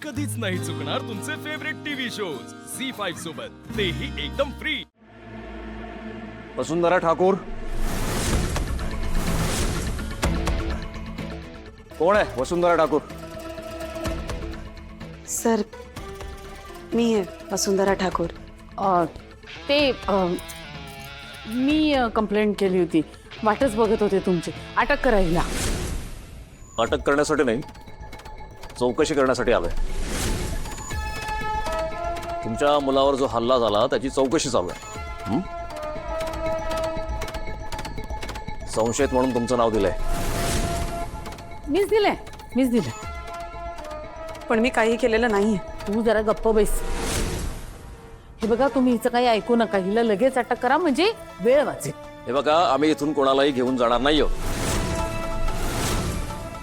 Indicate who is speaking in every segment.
Speaker 1: कधीच नाही चुकणार तुमचे फेवरेट टीव्ही शोज झी5 सोबत, तेही एकदम फ्री।
Speaker 2: वसुंधरा ठाकूर कोण आहे? वसुंधरा ठाकूर।
Speaker 3: सर मी आहे वसुंधरा ठाकूर।
Speaker 4: मी कंप्लेंट केली होती, वाटच बघत होते तुमची, अटक करायला।
Speaker 2: अटक करण्यासाठी नाही, चौकशी करण्यासाठी आलोय। तुमच्या मुलावर जो हल्ला झाला त्याची चौकशी चालू आहे। संशयित म्हणून तुमचं नाव दिलंय।
Speaker 4: मीच दिलंय।
Speaker 3: पण मी काही केलेलं नाहीये।
Speaker 4: तू जरा गप्प बैस। हे बघा, तुम्ही हिचं काही ऐकू नका, हिला लगेच अटक करा म्हणजे वेळ वाचेल।
Speaker 2: हे बघा, आम्ही इथून कोणालाही घेऊन जाणार नाही आहोत।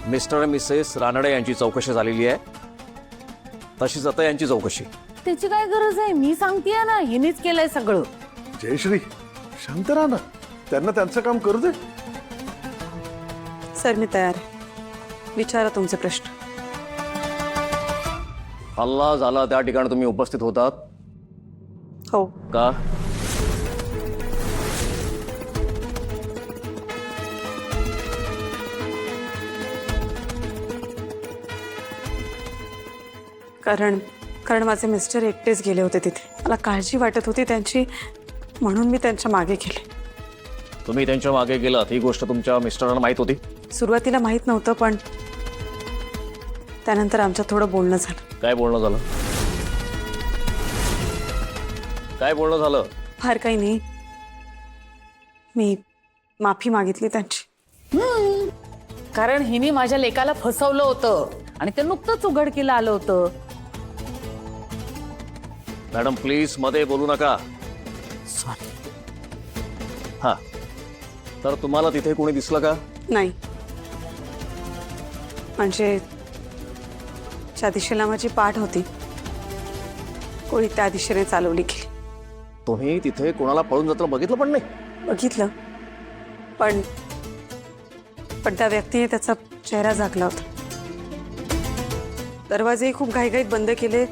Speaker 2: मिस्टर मिसेस रानडे यांची चौकशी झालेली आहे, तशीच आता यांची चौकशी।
Speaker 4: त्याची काय गरज आहे? मी सांगतेय ना, हिनेच केलंय सगळं।
Speaker 5: जयश्री शांत राहा ना, त्यांना त्यांचं काम करू दे।
Speaker 3: सर मी तयार आहे, विचारा तुमचे प्रश्न।
Speaker 2: हल्ला झाला त्या ठिकाणी तुम्ही उपस्थित होतात
Speaker 3: हो।
Speaker 2: का?
Speaker 3: कारण माझे मिस्टर एकटेच गेले होते तिथे, मला काळजी वाटत होती त्यांची, म्हणून मी त्यांच्या मागे गेले।
Speaker 2: तुम्ही त्यांच्या मागे गेलात ही गोष्ट तुमच्या मिस्टरांना माहित होती?
Speaker 3: सुरुवातीला माहित नव्हतं, पण त्यानंतर आमच्यात थोडं बोलणं झालं।
Speaker 2: काय बोलणं झालं? काय बोलणं झालं?
Speaker 3: फार काही नाही, मी माफी मागितली त्यांची।
Speaker 4: कारण हिने माझ्या लेकाला फसवलं होतं आणि ते नुकतंच उघडकीला आलं होतं।
Speaker 2: मॅडम प्लीज मध्ये बोलू नका।
Speaker 4: सॉरी।
Speaker 2: हा, तर तुम्हाला तिथे कोणी दिसलं का?
Speaker 3: नाही, म्हणजे ज्या दिशेला माझी पाठ होती कोणी त्या दिशेने चालवली गेली।
Speaker 2: तुम्ही तिथे कोणाला पळून जाताना बघितलं पण नाही?
Speaker 3: बघितलं, पण त्या व्यक्तीने त्याचा चेहरा झाकला होता। दरवाजेही खूप घाईघाईत बंद केले,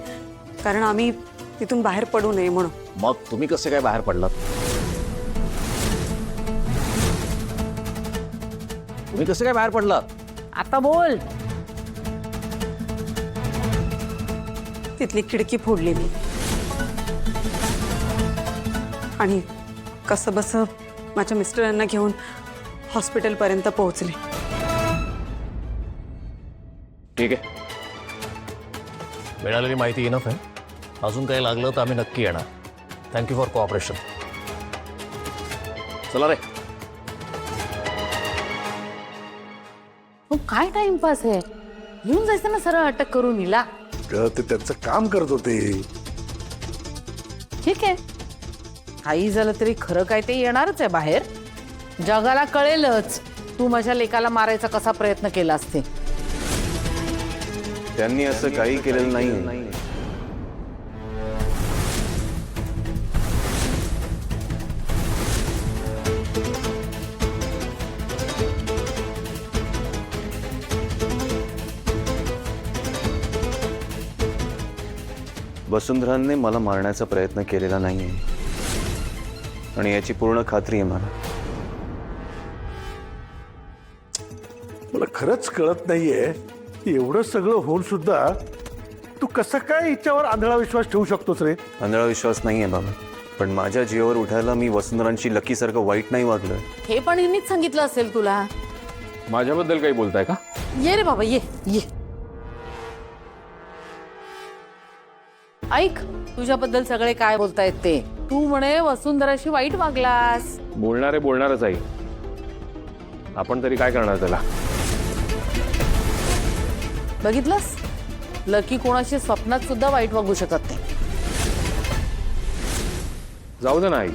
Speaker 3: कारण आम्ही तिथून बाहेर पडू नये म्हणून।
Speaker 2: मग तुम्ही कसे काय बाहेर पडलात? तुम्ही कसे काय बाहेर पडलात?
Speaker 4: आता बोल।
Speaker 3: तिथली खिडकी फोडली मी आणि कसं बस माझ्या मिस्टरांना घेऊन हॉस्पिटलपर्यंत पोहोचले।
Speaker 2: ठीक आहे, मिळालेली माहिती इनफ आहे। अजून काही लागलं तर आम्ही नक्की येणार। Thank you for cooperation. चला रे।
Speaker 4: मग काय टाइमपास आहे? घेऊन जायचं ना सरळ अटक करून हिला।
Speaker 5: ते त्यांचं काम करत होते।
Speaker 4: ठीक आहे, काही झालं तरी खरं काय ते येणारच आहे बाहेर। जगाला कळेलच तू माझ्या लेकाला मारायचा कसा प्रयत्न केला असते।
Speaker 6: त्यांनी असं काही केलेलं नाही। वसुंधरांनी मला मारण्याचा प्रयत्न केलेला नाहीये आणि याची पूर्ण खात्री आहे मला।
Speaker 5: मला खरंच कळत नाहीये, एवढं सगळं होऊन सुद्धा तू कसं काय हिच्यावर आंधळा विश्वास ठेवू शकतोस रे?
Speaker 6: आंधळा विश्वास नाहीये बाबा, पण माझ्या जीवावर उठायला मी वसुंधरांची लकीसारखं वाईट नाही वागलोय।
Speaker 4: हे पण हिनीच सांगितलं असेल तुला।
Speaker 7: माझ्याबद्दल काही बोलताय का?
Speaker 4: ये रे बाबा, ये। ऐक, तुझ्याबद्दल सगळे काय बोलतायत ते। तू म्हणे वसुंधराशी वाईट वागलास।
Speaker 7: बोलणारे बोलणारच आहे, आपण तरी काय करणार त्याला?
Speaker 4: बघितलंस, लकी कोणाशी स्वप्नात सुद्धा वाईट वागू शकत नाही।
Speaker 7: जाऊ दे नाही,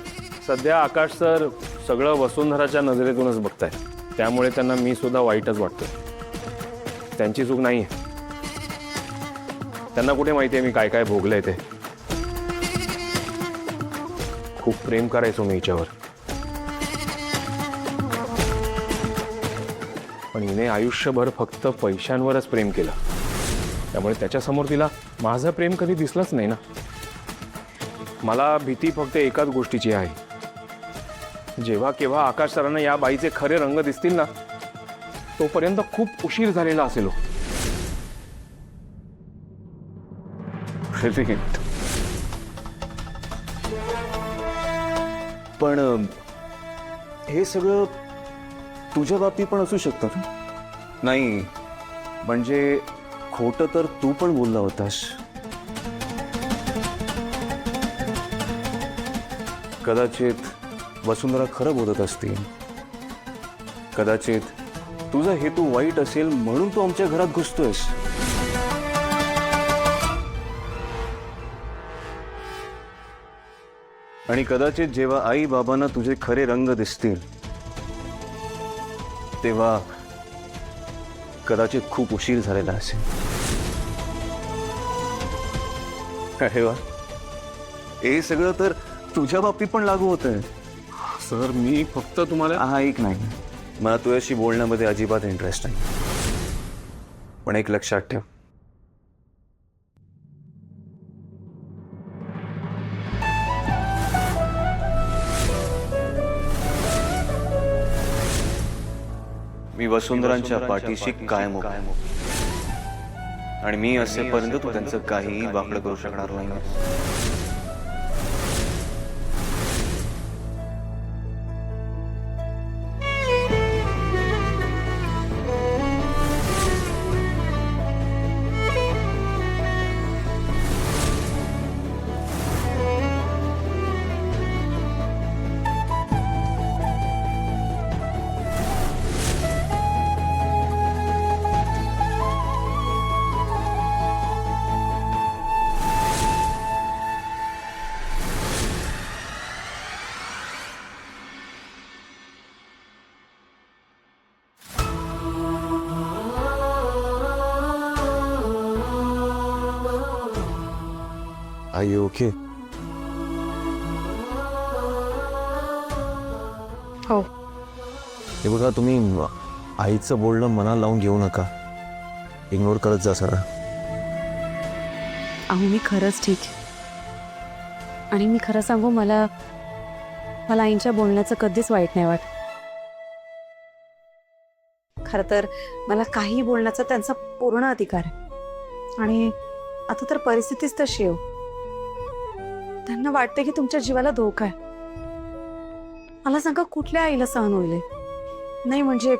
Speaker 7: सध्या आकाश सर सगळं वसुंधराच्या नजरेतूनच बघताय, त्यामुळे त्यांना मी सुद्धा वाईटच वाटतोय। त्यांची चूक नाहीये, त्यांना कुठे माहितीये मी काय काय भोगलंय ते। खूप प्रेम करायचो मी हिच्यावर, पण हिने आयुष्यभर फक्त पैशांवरच प्रेम केलं। त्यामुळे त्याच्यासमोर तिला माझं प्रेम कधी दिसलंच नाही ना. मला भीती फक्त एकाच गोष्टीची आहे, जेव्हा केव्हा आकाश सरांना या बाईचे खरे रंग दिसतील ना, तोपर्यंत खूप उशीर झालेला असेल.
Speaker 6: पण हे सगळं तुझ्या बाबतीत पण असू शकतं ना? नाही म्हणजे खोटं तर तू पण बोलला होतास. कदाचित वसुंधरा खरं बोलत असतील. कदाचित तुझा हेतू वाईट असेल म्हणून तू आमच्या घरात घुसतोयस. आणि कदाचित जेव्हा आई बाबांना तुझे खरे रंग दिसतील तेव्हा कदाचित खूप उशीर झालेला असेल. अरे वा, हे सगळं तर तुझ्या बाबतीत पण लागू होतंय.
Speaker 7: सर मी फक्त तुम्हाला
Speaker 6: हा ऐक नाही, मला तुझ्याशी बोलण्यामध्ये अजिबात इंटरेस्ट नाही. पण एक लक्षात ठेव, मी वसुंधरांच्या पाठीशी कायम उभा आहे. आणि मी असेपर्यंत तू त्यांचं काहीही वाकडं करू शकणार नाही. Are you okay?
Speaker 3: हो.
Speaker 6: हे बघा, तुम्ही आईचं बोलणं मनाला लावून घेऊ नका. इग्नोर करत जा सरळ.
Speaker 3: अहो मी खरंच ठीक आहे. आणि मी खरं सांगू, मला आईंच्या बोलण्याचं कधीच वाईट नाही वाटत. खरं तर मला काही बोलण्याचा त्यांचा पूर्ण अधिकार आहे. आणि आता तर परिस्थितीच तशी आहे. त्यांना वाटते की तुमच्या जीवाला धोका आहे. मला सांगा, कुठल्या आईला सहन होईल? नाही म्हणजे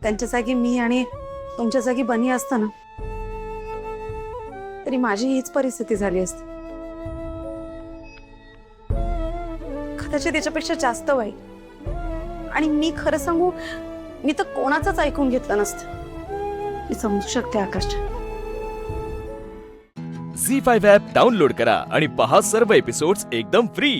Speaker 3: त्यांच्या जागी मी आणि तुमच्या जागी बनी असताना तरी माझी हीच परिस्थिती झाली असती. कदाचित त्याच्यापेक्षा जास्त वाईट. आणि मी खरं सांगू, मी तर कोणाचंच ऐकून घेतलं नसतं. मी समजू शकते आकाश.
Speaker 1: झी 5 ॲप डाउनलोड करा आणि पहा सर्व एपिसोड्स एकदम फ्री.